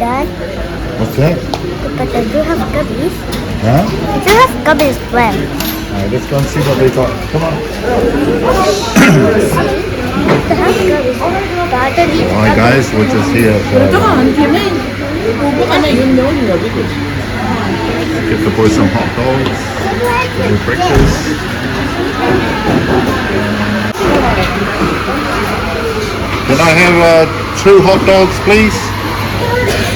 Dad. What's that? But I do have gummies. Huh? I do have gummies left. Alright, let's go and see what they got. Come on. Alright guys, we're just here for give the boys some hot dogs for breakfast. Can I have 2 hot dogs please?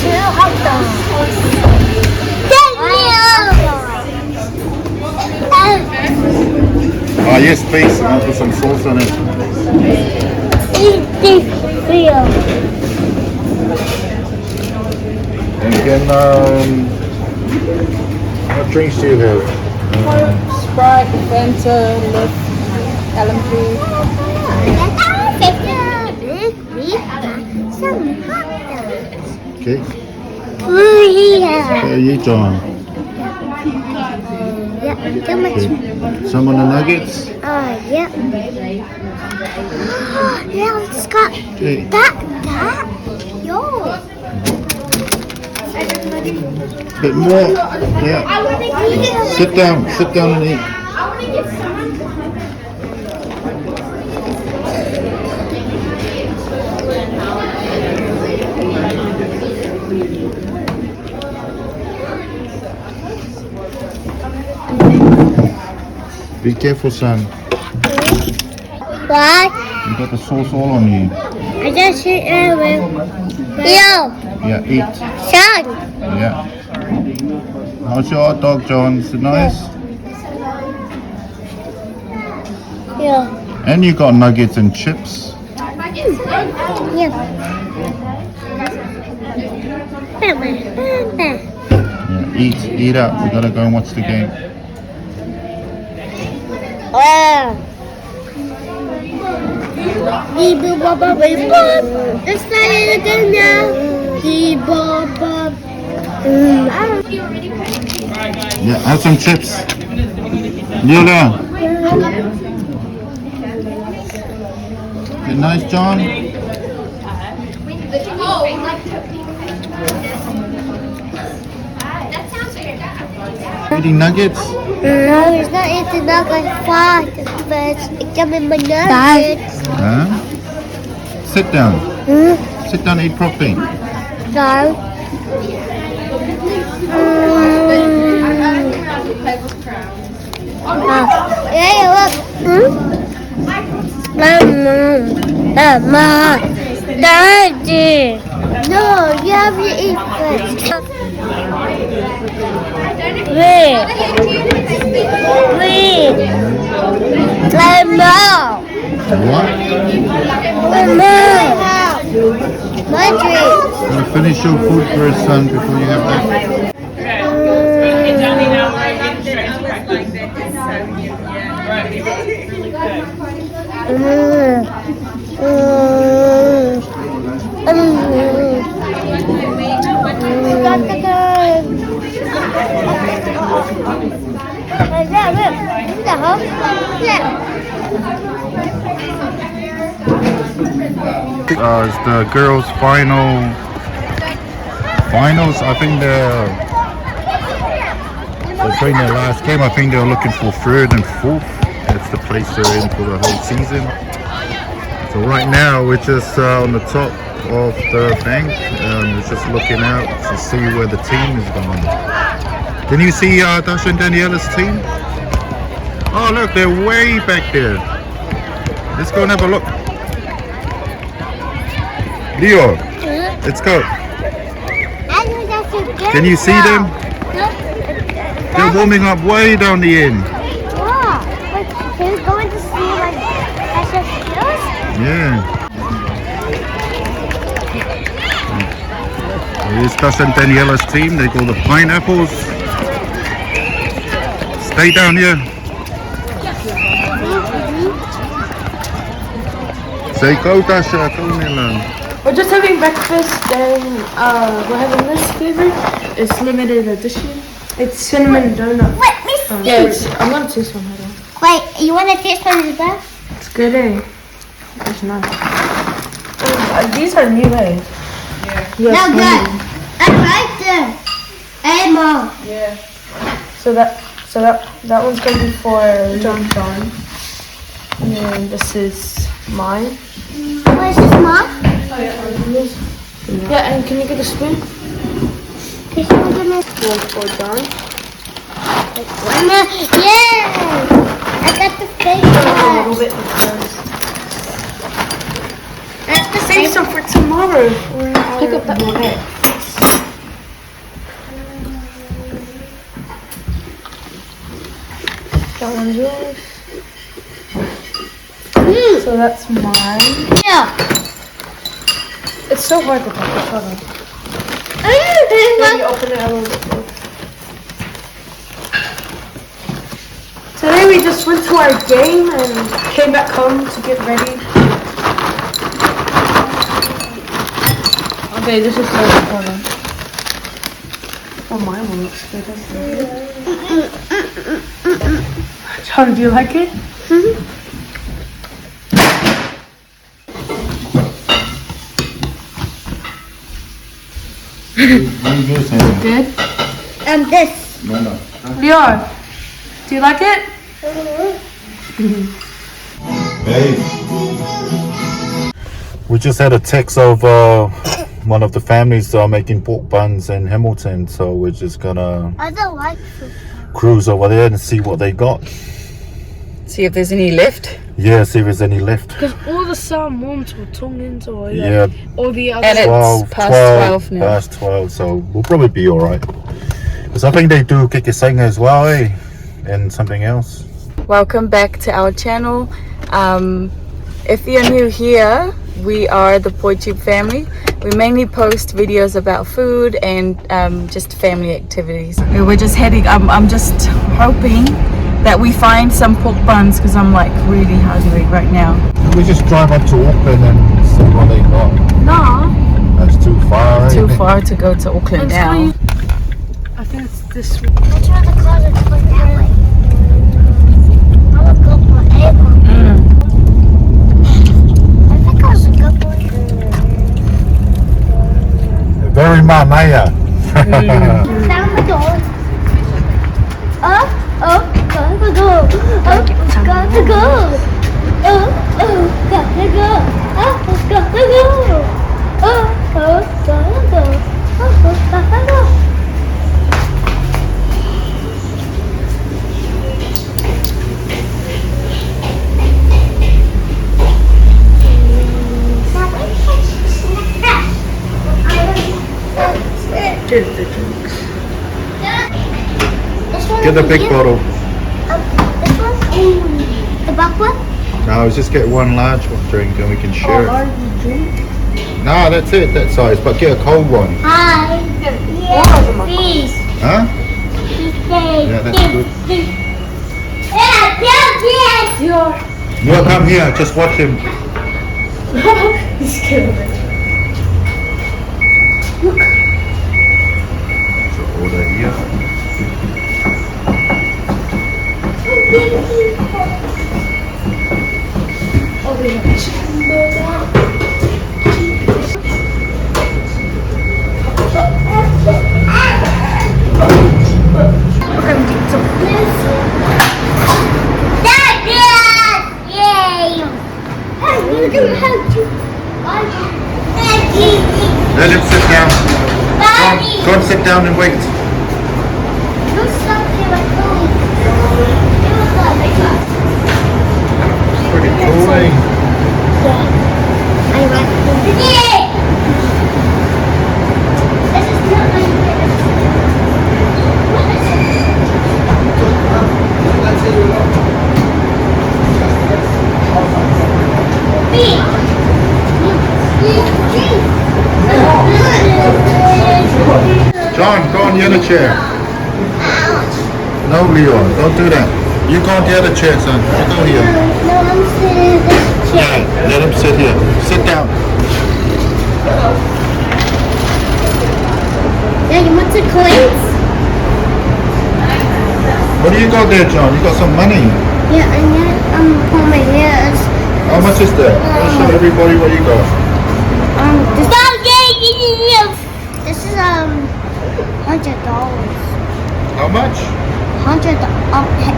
2 hot dogs. Oh yes please, I'll put some sauce on it. And then what drinks do you have? Sprite, Fanta, Lift, LMP. Some hot dogs. Okay. Yeah. What are you John? Yeah, too much. Okay. Some on the nuggets? Yeah. Yeah, it's got Okay. that. Yo. Bit more. Yeah. Sit down and eat. Be careful, son. What? You got the sauce all on you. I just sit there with Yo. Yeah, eat. Son. Yeah. How's your hot dog, John? Is it nice? Yeah. And you got nuggets and chips. Yeah. Yeah, eat up. We gotta go and watch the game. Let's try it again now. Yeah, have some chips. Yola. Is it nice, John? Eating nuggets? No, he's not eating nuggets fast, but it's coming my nuggets. Huh? Sit down. Sit down and eat properly. No. Yeah, look. Mama. Daddy. No, you have to eat first. Wait. Mama. What? Mama. My dream. You finish your food first, son, before you have that. It's the girls' finals. I think they're playing their last game. I think they're looking for 3rd and 4th. That's the place they're in for the whole season. So right now we're just on the top of the bank. We're just looking out to see where the team is going. Can you see Dasha and Daniela's team? Oh look, they're way back there. Let's go and have a look. Leo, let's go. Can you see them? They're warming up way down the end. Wow. Can we go in to see like Tasha's skills? Yeah. Here's Tasha and Daniela's team. They got the pineapples. Stay down here. Say go Tasha, go Nila. We're just having breakfast and we're having this flavor. It's limited edition. It's cinnamon donut. Let me see. Yeah, I'm gonna taste one. Hold on. Wait, you want to taste one as well? It's good, eh? It's nice. These are new, eh? Yeah. No good. I like this. Hey, Mom. Yeah. So that one's gonna be for John. And this is mine. Where's this, Mom? Yeah, and can you get a spoon? This one's gonna... One for John. Yeah! I got the fake A little one. bit because I have to save some for tomorrow. Pick up that one. That one's yours. So that's mine. Yeah. It's so hard to pop. Hold on. Maybe open it a little bit more. Today we just went to our game and came back home to get ready. Okay, this is so hold on. Oh, my one looks good. John, do you like it? Good. And this. No. Leon, do you like it? Hey. We just had a text of one of the families making pork buns in Hamilton, so we're just gonna I don't like food. cruise over there and see what they got. See if there's any left. Yeah, see if there's any left. Because all the Samoans were Tongans or Yeah, all the other. And it's past 12 now. Past 12, so we'll probably be alright. Because I think they do Keke as well, eh? And something else. Welcome back to our channel. If you're new here, we are the polytube family. We mainly post videos about food and just family activities. We're just heading, I'm just hoping that we find some pork buns because I'm like really hungry right now. We just drive up to Auckland and see what they got. No. That's too far, eh? Too far to go to Auckland now. I think it's this one. Which one the closet is that way? I would go for A one. I think I should go for Very mamaya. Found the door. Gotta go. Gotta go. Gotta go. Gotta go. Here's the drinks. Get the big bottle. This one? The back one? No, just get one large drink and we can share it. Large drink. No, that's it, that size. But get a cold one. Hi. Yeah, please. Huh? Yeah, that's good. No, come here. Just watch him. He's killing it. So order here. Let him sit down. Go and sit down and wait. Pretty cool, eh? John, go on the other chair. No, Leon, don't do that. You go on the other chair, son. You go here. No, I'm sitting in this chair. Yeah, let him sit here. Sit down. Yeah, you want the coins? What do you got there, John? You got some money. Yeah, and then for my ears. How much is that? Show everybody what you got. This is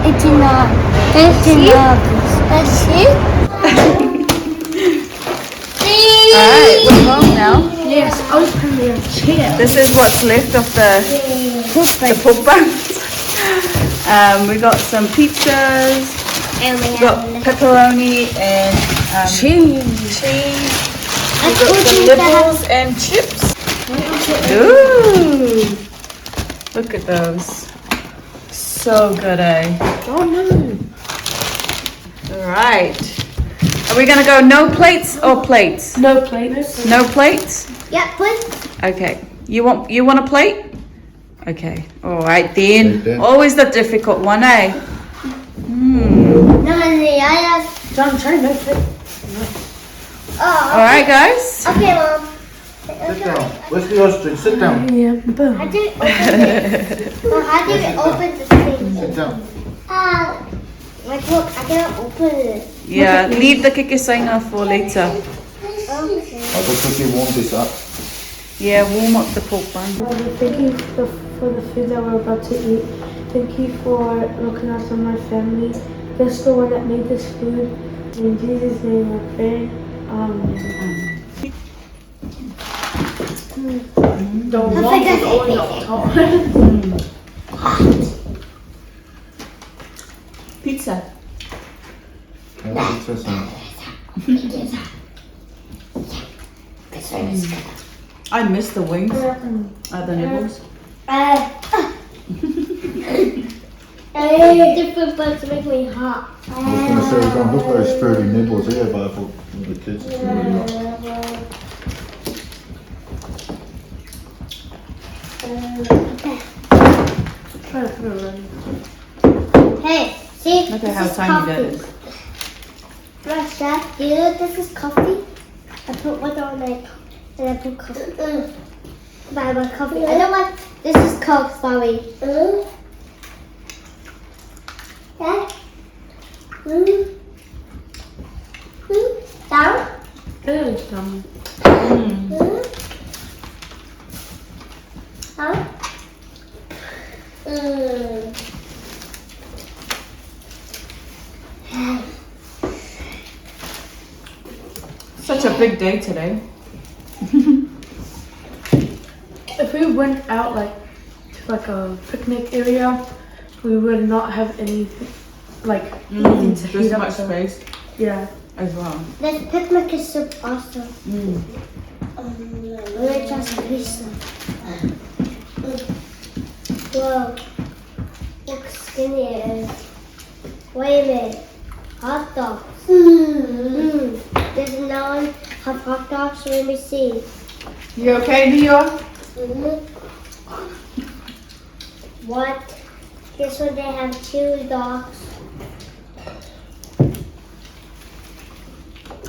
It's enough. It's enough. That's it? Alright, we're home now. Yes, I was putting me on a chair. This is what's left of the pork buns. We got some pizzas, And we we got pepperoni and cheese. We got some nibbles and chips. Ooh, look at those. So good, eh? Oh no. Alright. Are we gonna go no plates or plates? No plates. No plates? Yeah, please. Okay. You want a plate? Okay. Alright then. Right there. Always the difficult one, eh? No, the other. John, try no plate. Oh, Alright guys. okay, Mom. Sit down. Where's the ostrich? Sit down. Yeah, boom. How do you open it? Well, how do you open the thing? Sit down. Like, look, I cannot open it. Yeah, leave the Keke saiga for later. Okay. I'll go quickly warm this up. Yeah, warm up the pork bun. Thank you for the food that we're about to eat. Thank you for looking after my family. This is the one that made this food. In Jesus' name I pray. Amen. The I waffle think is I always think up top. Pizza. Pizza sound. I miss the wings. The nibbles. Different bugs make me hot. I was going to say we don't look very sturdy nibbles here, but I thought the kids are really up. Try to put it around. Hey, see? Look at this how is tiny that coffee. is. Flash that. You know this is coffee? I put water on it and I put coffee. But I want coffee. I don't want. This is Coke, sorry. Yeah? Down? Good. Down? Such a big day today. If we went out like to like a picnic area, we would not have anything like anything to heat This up. much so- space Yeah. as well. This picnic is so awesome. We're just pizza. Whoa. Look skinny it is. Wait a minute. Hot dogs. There's no one have hot dogs, so let me see. You okay, Leo? What? This one they have chili dogs.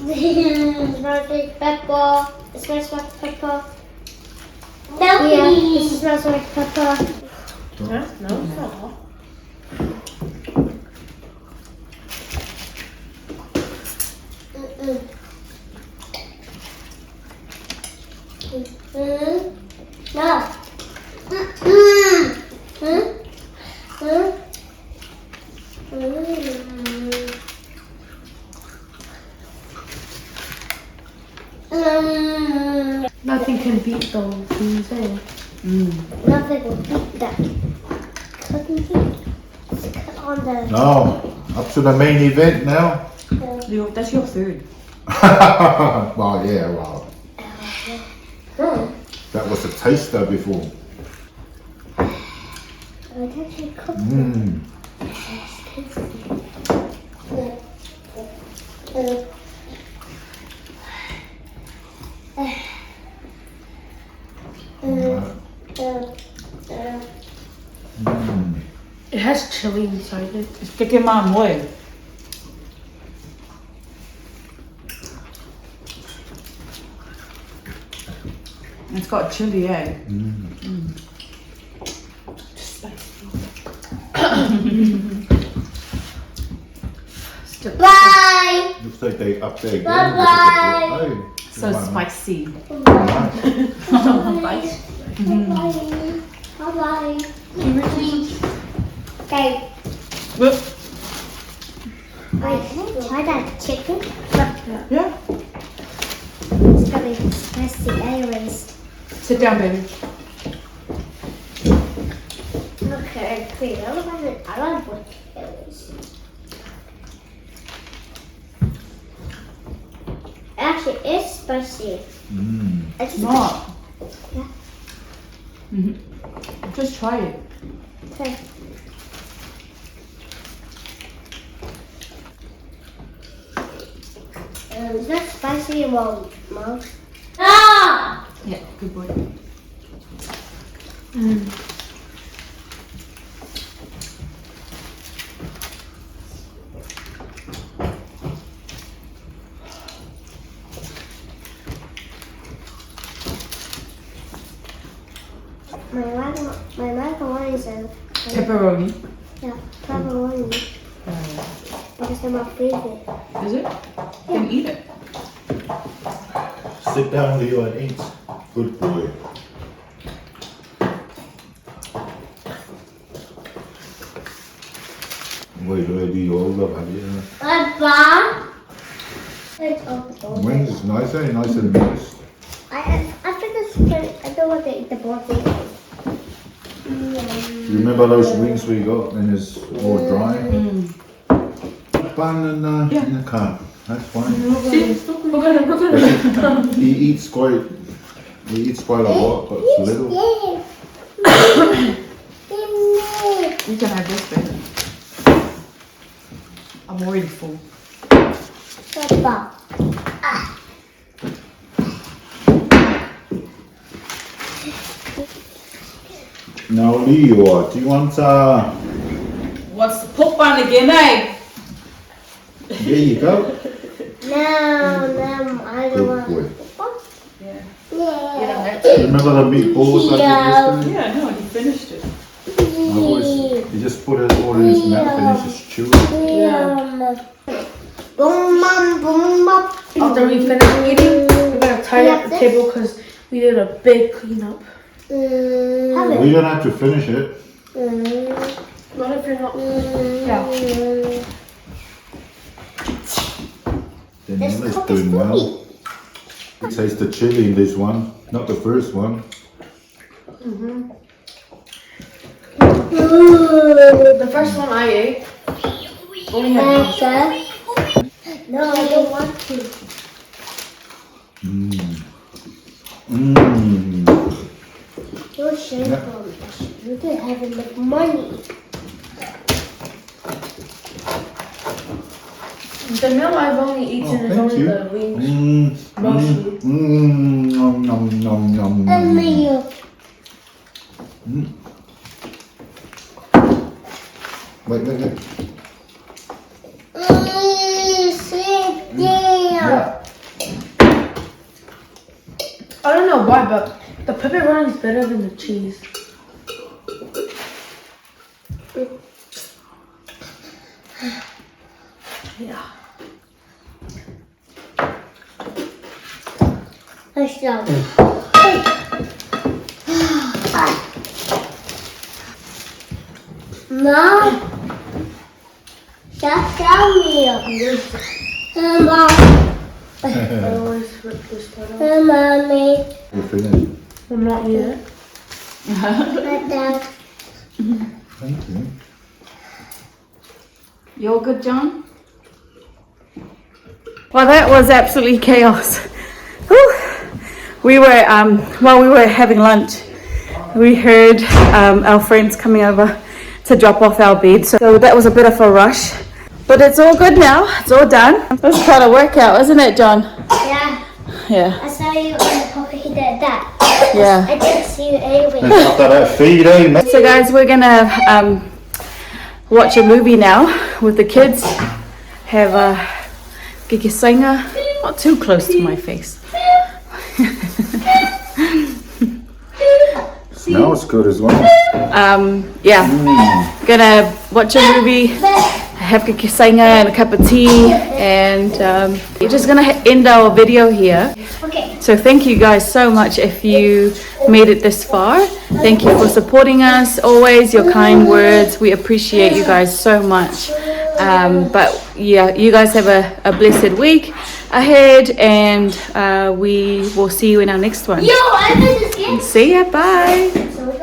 It smells like pepper. It smells like pepper. Yeah, it smells like pepper. Yeah. No, it's not hot. No. Nothing can beat those things, eh? Nothing will beat that. Couldn't beat. Cut on the. Now, up to the main event now. Leo, that's your food. Well, yeah, well, that was a taster before. It's actually cooked. It has chili inside it. It's Keke mamoe. It's got chili, eh? Bye. Looks like they up there again. Bye-bye. Hey, So spicy. Bye. Bye. Bye. Okay. Try that chicken. Yeah. It's gonna be spicy anyways. Sit down, baby. Okay, wait, I love what anyways. Actually, it's spicy. It's Not. Yeah. Just try it. Okay. It's not spicy, Mom. Ah! Yeah, good boy. My macaroni is a Pepperoni. yeah, pepperoni. Because they're my favorite. Is it? Then eat it. Sit down with you and eat. Good boy. Wait, do you hold up, have you? Papa. Wings is nice, eh? Nice and moist. I think it's good. I don't want to eat the ball thing. You remember those wings we got and it's all dry? Pan in the car. That's fine. He eats quite a lot, but it's little. You can have this, baby. I'm already full. Papa. Now, Leo, do you want What's the pop on again, eh? There you go. No, I don't Good want. boy. Yeah. Yeah. Remember the meatballs I did yesterday? Yeah, no, you finished it. He just put it all in his mouth and he's just chewing. After we finish eating, we're gonna tidy up the table because we did a big cleanup. We don't have to finish it. What if you're not? Yeah. Daniela's doing well. It tastes the chili in this one, not the first one. The first one I ate only had one. No, I don't want to. You're shameful. You can have enough money. The meal I've only eaten is thank only you. the wings. Mostly. Nom nom nom nom nom. Wait. Sit down. Yeah. I don't know why, but the pepperoni is better than the cheese. Yeah. Let's go. Mom, shut down here. Mom. I always flip this part off. Mommy. We're finished. I'm not yet. Dad. Thank you. You all good, John? Well, that was absolutely chaos. Whew. We were, while we were having lunch, we heard our friends coming over to drop off our bed. So that was a bit of a rush. But it's all good now. It's all done. It was quite a workout, isn't it, John? Yeah. Yeah. I saw you on the pocket. He did that. Yeah. I didn't see you anyway. After that feed, eh? So guys, we're gonna watch a movie now with the kids. Have a Keke saiga, not too close to my face. Smells good as well. Yeah, gonna watch a movie, have Keke saiga and a cup of tea, and we're just gonna end our video here. Okay. So thank you guys so much if you made it this far. Thank you for supporting us, always your kind words. We appreciate you guys so much. But yeah, you guys have a blessed week ahead, and we will see you in our next one. Yo, I made this game. See ya, bye.